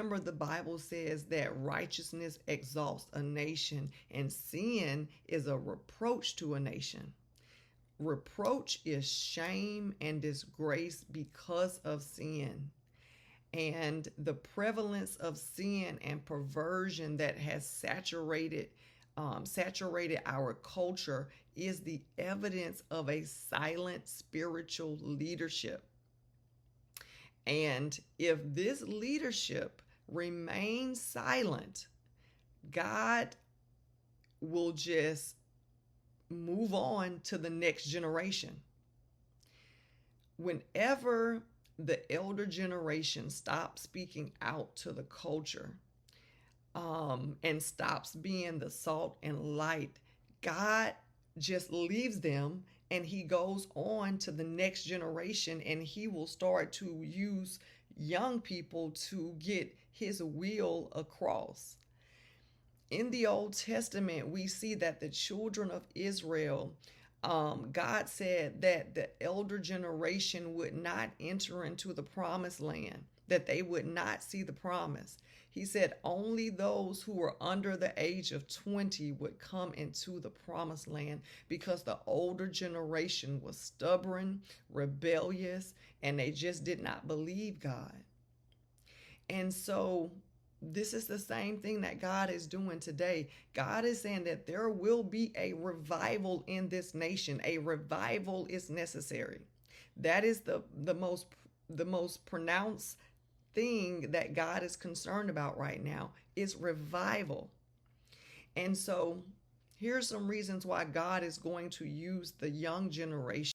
Remember, the Bible says that righteousness exalts a nation, and sin is a reproach to a nation. Reproach is shame and disgrace because of sin. And the prevalence of sin and perversion that has saturated our culture is the evidence of a silent spiritual leadership. And if this leadership remains silent, God will just move on to the next generation. Whenever the elder generation stops speaking out to the culture, and stops being the salt and light, God just leaves them and he goes on to the next generation, and he will start to use young people to get his will across. In the Old Testament, we see that the children of Israel, God said that the elder generation would not enter into the promised land, that they would not see the promise. He said only those who were under the age of 20 would come into the promised land, because the older generation was stubborn, rebellious, and they just did not believe God. And so this is the same thing that God is doing today. God is saying that there will be a revival in this nation. A revival is necessary. That is the most pronounced thing that God is concerned about right now, is revival. And so here's some reasons why God is going to use the young generation